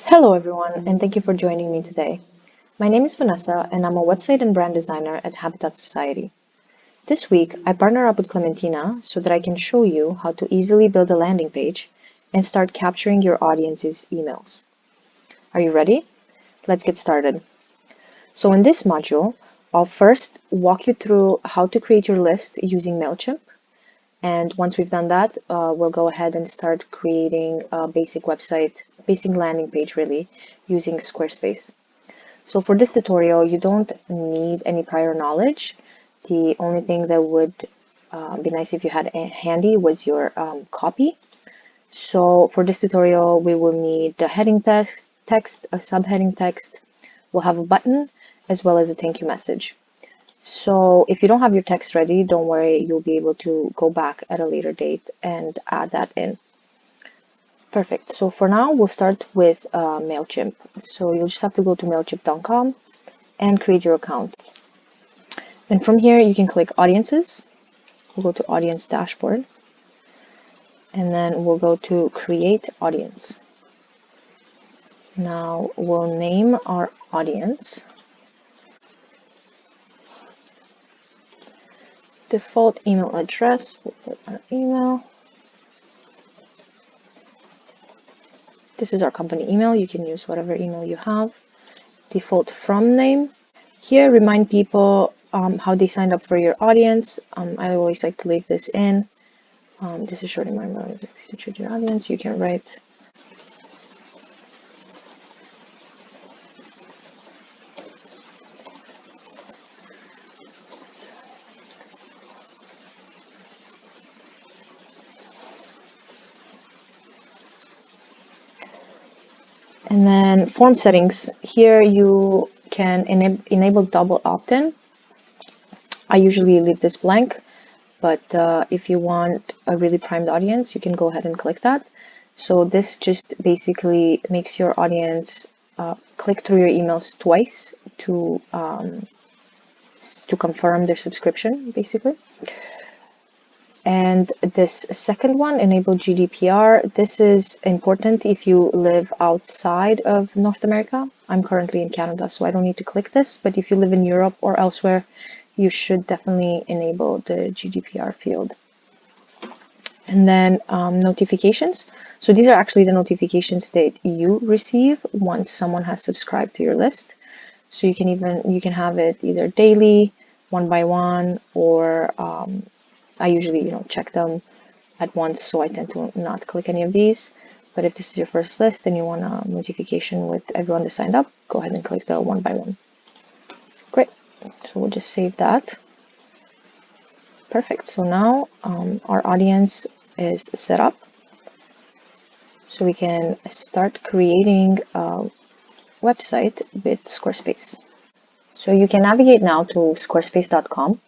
Hello everyone, and thank you for joining me today. My name is Vanessa, and I'm a website and brand designer at Habitat Society. This week, I partner up with Clementina so that I can show you how to easily build a landing page and start capturing your audience's emails. Are you ready? Let's get started. So in this module, I'll first walk you through how to create your list using Mailchimp. And once we've done that, we'll go ahead and start creating a basic website, basic landing page really, using Squarespace. So for this tutorial, you don't need any prior knowledge. The only thing that would be nice if you had handy was your copy. So for this tutorial, we will need the heading text, a subheading text. We'll have a button as well as a thank you message. So if you don't have your text ready, don't worry, you'll be able to go back at a later date and add that in. Perfect. So for now, we'll start with Mailchimp. So you'll just have to go to mailchimp.com and create your account. Then from here, you can click Audiences. We'll go to Audience Dashboard. And then we'll go to Create Audience. Now we'll name our audience. Default email address, we'll put our email. This is our company email. You can use whatever email you have. Default from name. Here, remind people how they signed up for your audience. I always like to leave this in. This is short reminder to choose your audience. You can write and then form settings. Here you can enable double opt-in. I usually leave this blank, but if you want a really primed audience, you can go ahead and click that. So this just basically makes your audience click through your emails twice to confirm their subscription, basically. And this second one, enable GDPR, this is important if you live outside of North America. I'm currently in Canada, so I don't need to click this, but if you live in Europe or elsewhere, you should definitely enable the GDPR field. And then notifications. So these are actually the notifications that you receive once someone has subscribed to your list. So you can have it either daily, one by one, or I usually check them at once, so I tend to not click any of these. But if this is your first list and you want a notification with everyone that signed up, go ahead and click the one by one. Great. So we'll just save that. Perfect. So now our audience is set up. So we can start creating a website with Squarespace. So you can navigate now to squarespace.com.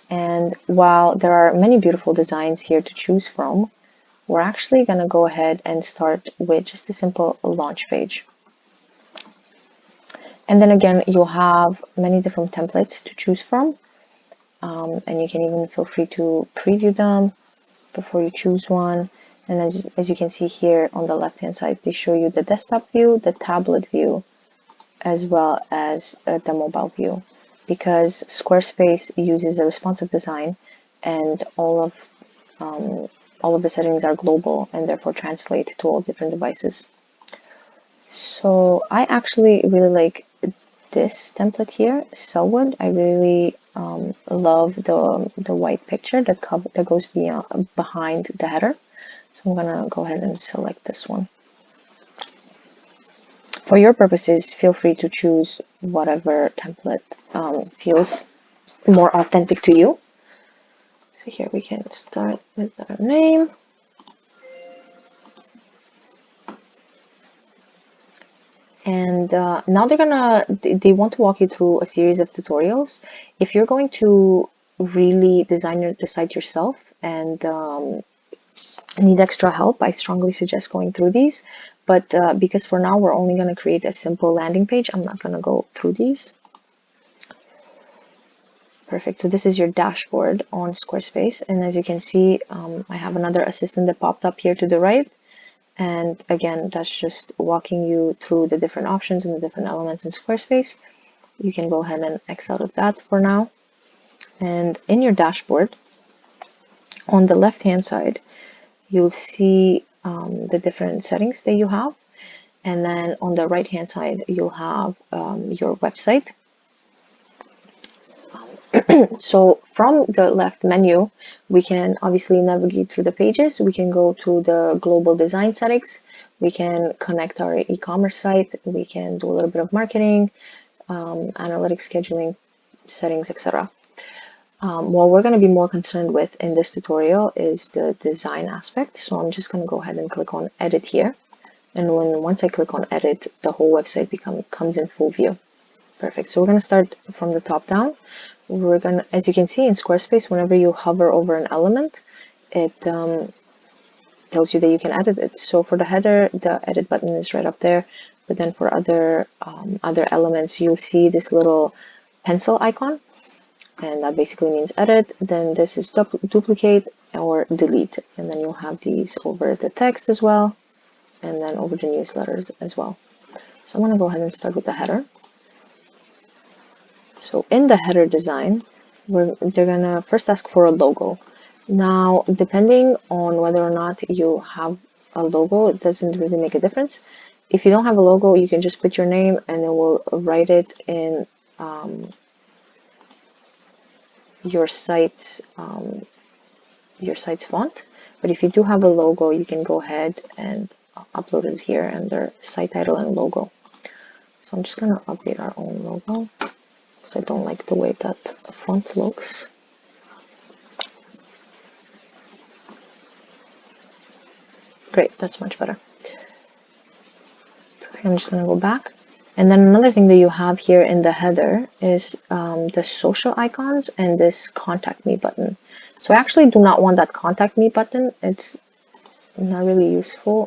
And while there are many beautiful designs here to choose from, we're actually going to go ahead and start with just a simple launch page. And then again, you'll have many different templates to choose from. And you can even feel free to preview them before you choose one. And as you can see here on the left-hand side, they show you the desktop view, the tablet view, as well as the mobile view. Because Squarespace uses a responsive design, and all of the settings are global and therefore translate to all different devices. So I actually really like this template here, Selwood. I really love the white picture that goes behind the header. So I'm gonna go ahead and select this one. For your purposes, feel free to choose whatever template feels more authentic to you. So here we can start with our name. And now they want to walk you through a series of tutorials. If you're going to really design the site yourself and need extra help, I strongly suggest going through these. But because for now we're only going to create a simple landing page, I'm not going to go through these. Perfect. So this is your dashboard on Squarespace. And as you can see, I have another assistant that popped up here to the right. And again, that's just walking you through the different options and the different elements in Squarespace. You can go ahead and X out of that for now. And in your dashboard, on the left-hand side, you'll see the different settings that you have. And then on the right-hand side, you'll have your website. So from the left menu, we can obviously navigate through the pages. We can go to the global design settings. We can connect our e-commerce site. We can do a little bit of marketing, analytics, scheduling, settings, etc. What we're going to be more concerned with in this tutorial is the design aspect. So I'm just going to go ahead and click on edit here. And once I click on edit, the whole website comes in full view. Perfect. So we're going to start from the top down. We're going to, as you can see in Squarespace, whenever you hover over an element, it tells you that you can edit it. So for the header, the edit button is right up there. But then for other elements, you'll see this little pencil icon, and that basically means edit. Then this is duplicate or delete, and then you'll have these over the text as well, and then over the newsletters as well. So I'm going to go ahead and start with the header. So in the header design, they're going to first ask for a logo. Now, depending on whether or not you have a logo, it doesn't really make a difference. If you don't have a logo, you can just put your name and it will write it in your site's font. But if you do have a logo, you can go ahead and upload it here under site title and logo. So I'm just going to update our own logo, because I don't like the way that font looks. Great, that's much better. I'm just going to go back. And then another thing that you have here in the header is the social icons and this contact me button. So I actually do not want that contact me button. It's not really useful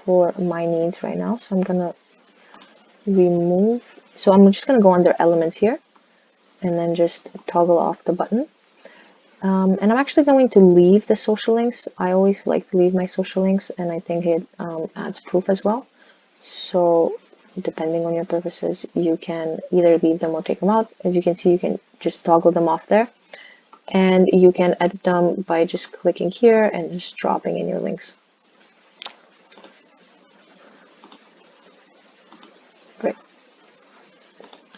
for my needs right now. So I'm going to remove. So I'm just going to go under elements here and then just toggle off the button. And I'm actually going to leave the social links. I always like to leave my social links, and I think it adds proof as well. So depending on your purposes, you can either leave them or take them out. As you can see, you can just toggle them off there, and you can edit them by just clicking here and just dropping in your links. Great.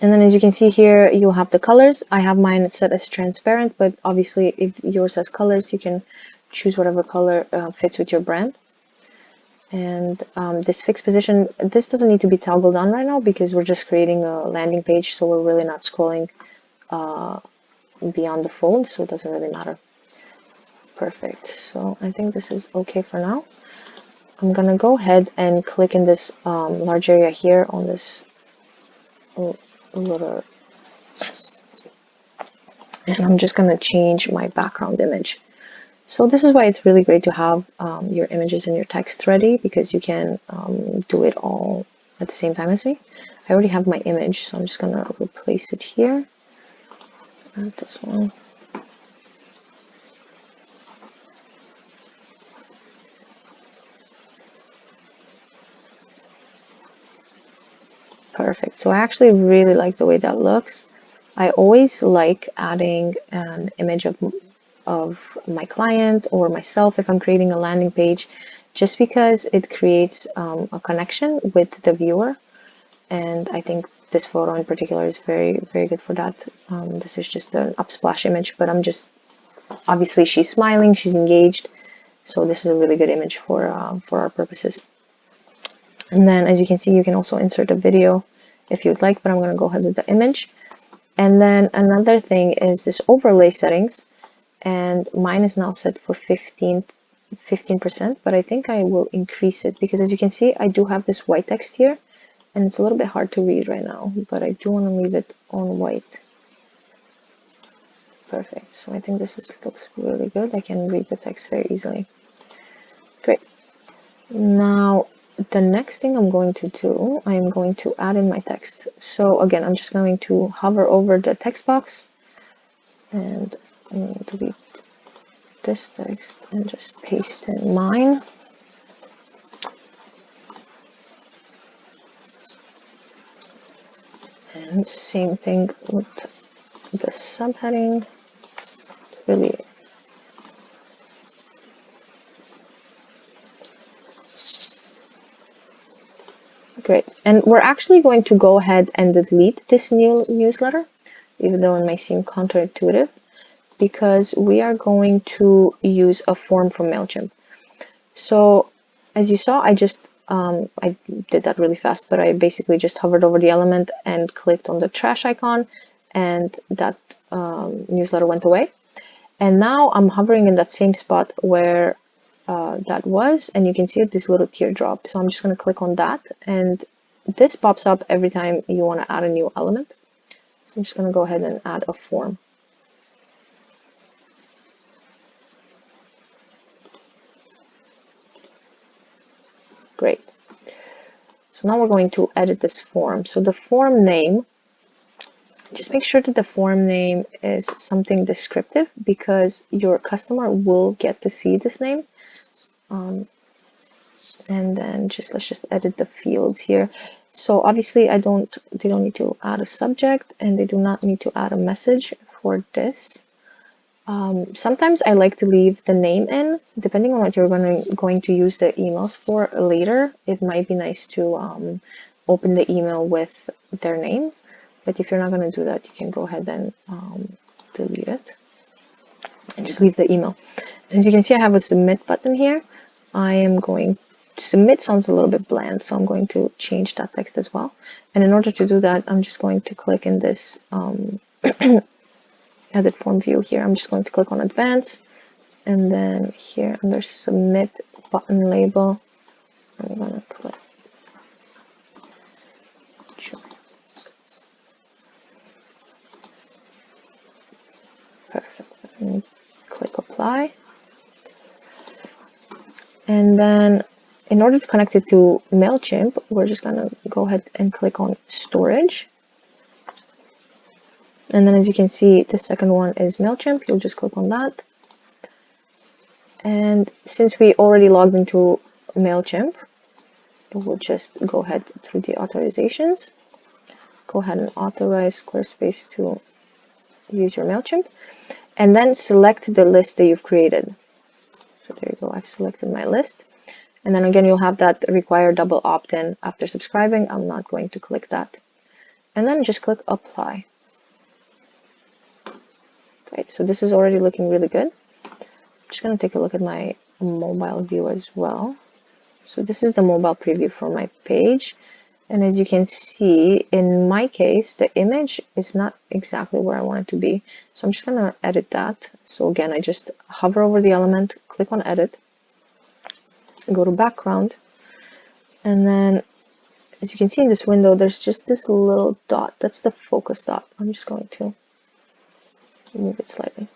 And then as you can see here, you'll have the colors. I have mine set as transparent, but obviously if yours has colors, you can choose whatever color fits with your brand. And this fixed position, this doesn't need to be toggled on right now because we're just creating a landing page, so we're really not scrolling beyond the fold, so it doesn't really matter. Perfect. So I think this is okay for now. I'm gonna go ahead and click in this large area here on this little, and I'm just gonna change my background image. So this is why it's really great to have your images and your text ready, because you can do it all at the same time as me. I already have my image, so I'm just gonna replace it here. And this one. Perfect. So I actually really like the way that looks. I always like adding an image of my client or myself if I'm creating a landing page, just because it creates a connection with the viewer. And I think this photo in particular is very, very good for that. This is just an upsplash image, but I'm just, obviously she's smiling, she's engaged. So this is a really good image for our purposes. And then as you can see, you can also insert a video if you'd like, but I'm going to go ahead with the image. And then another thing is this overlay settings, and mine is now set for 15%, but I think I will increase it because as you can see, I do have this white text here, and it's a little bit hard to read right now, but I do want to leave it on white. Perfect. So I think looks really good. I can read the text very easily. Great. Now, the next thing I'm going to do, I am going to add in my text. So again, I'm just going to hover over the text box and delete this text and just paste in mine. And same thing with the subheading. Really great. And we're actually going to go ahead and delete this new newsletter, even though it may seem counterintuitive, because we are going to use a form from Mailchimp. So as you saw, I did that really fast, but I basically just hovered over the element and clicked on the trash icon, and that newsletter went away. And now I'm hovering in that same spot where that was, and you can see this little teardrop. So I'm just going to click on that, and this pops up every time you want to add a new element. So I'm just going to go ahead and add a form. Great. So now we're going to edit this form. So the form name, just make sure that the form name is something descriptive, because your customer will get to see this name. And then let's just edit the fields here. So obviously they don't need to add a subject, and they do not need to add a message for this. Sometimes I like to leave the name in, depending on what you're going to use the emails for later. It might be nice to open the email with their name, but if you're not going to do that, you can go ahead and delete it and just leave the email. As you can see, I have a submit button here. I am going to submit, sounds a little bit bland, so I'm going to change that text as well. And in order to do that, I'm just going to click in this edit form view here. I'm just going to click on advanced, and then here under submit button label, I'm going to click perfect, and click apply. And then in order to connect it to Mailchimp, we're just going to go ahead and click on storage. And then as you can see, the second one is Mailchimp. You'll just click on that. And since we already logged into Mailchimp, we'll just go ahead through the authorizations. Go ahead and authorize Squarespace to use your Mailchimp. And then select the list that you've created. So there you go, I've selected my list. And then again, you'll have that require double opt-in after subscribing. I'm not going to click that. And then just click apply. Great, so this is already looking really good. I'm just going to take a look at my mobile view as well. So this is the mobile preview for my page. And as you can see, in my case, the image is not exactly where I want it to be. So I'm just going to edit that. So again, I just hover over the element, click on edit, go to background. And then as you can see in this window, there's just this little dot. That's the focus dot. I'm just going to move it slightly.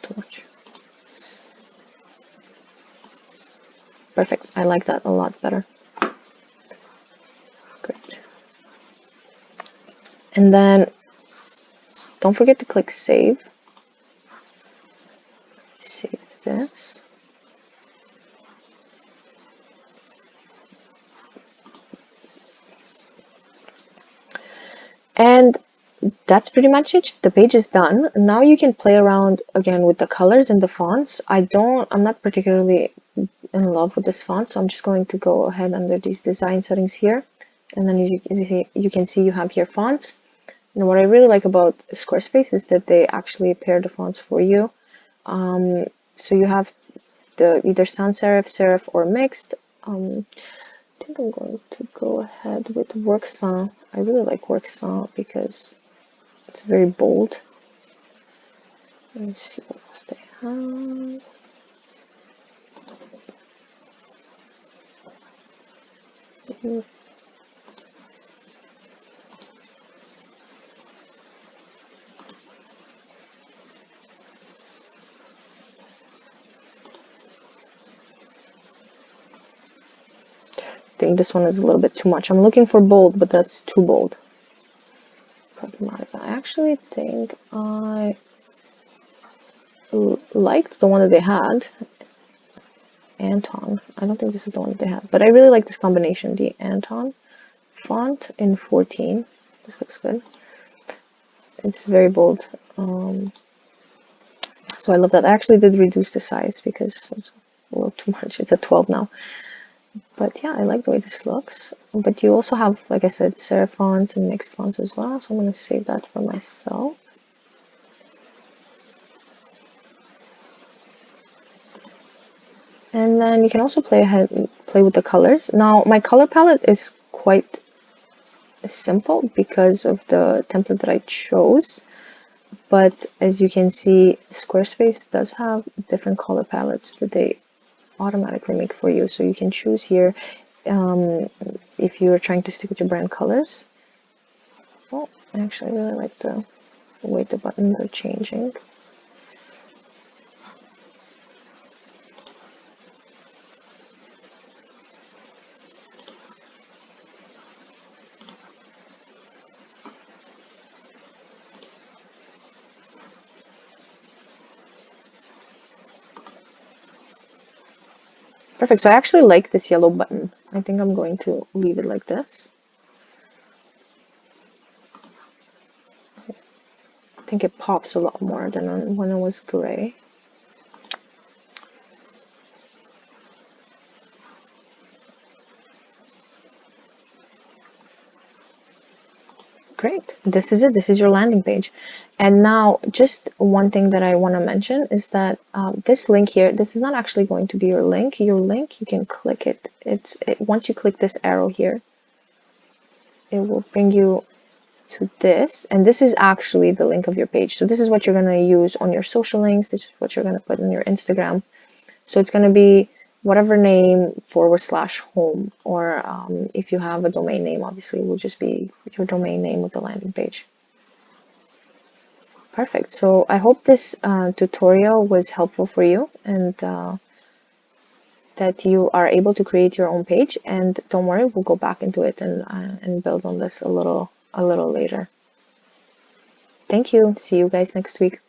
Too much. Perfect. I like that a lot better. Great. And then don't forget to click save. Save this. And that's pretty much it. The page is done. Now you can play around again with the colors and the fonts. I'm not particularly in love with this font, so I'm just going to go ahead under these design settings here. And then you can see you have here fonts. And what I really like about Squarespace is that they actually pair the fonts for you. So you have the either sans serif, serif, or mixed. I think I'm going to go ahead with Worksin. I really like Worksin because it's very bold. Let me see what else they have. I think this one is a little bit too much. I'm looking for bold, but that's too bold. Problematic. I actually think liked the one that they had. Anton. I don't think this is the one that they had, but I really like this combination, the Anton font in 14. This looks good. It's very bold. So I love that. I actually did reduce the size because it's a little too much. It's a 12 now. But yeah, I like the way this looks. But you also have, like I said, serif fonts and mixed fonts as well. So I'm going to save that for myself. And then you can also play with the colors. Now, my color palette is quite simple because of the template that I chose. But as you can see, Squarespace does have different color palettes that they automatically make for you. So you can choose here if you're trying to stick with your brand colors. Well, actually, I really like the way the buttons are changing. Perfect. So I actually like this yellow button. I think I'm going to leave it like this. I think it pops a lot more than when it was gray. Great. This is it. This is your landing page. And now just one thing that I want to mention is that this link here, this is not actually going to be your link. Your link, you can click it. Once you click this arrow here, it will bring you to this, and this is actually the link of your page. So this is what you're going to use on your social links. This is what you're going to put in your Instagram. So it's going to be whatever name /home, or if you have a domain name, obviously it will just be your domain name with the landing page. Perfect. So I hope this tutorial was helpful for you, and that you are able to create your own page. And don't worry, we'll go back into it and build on this a little later. Thank you. See you guys next week.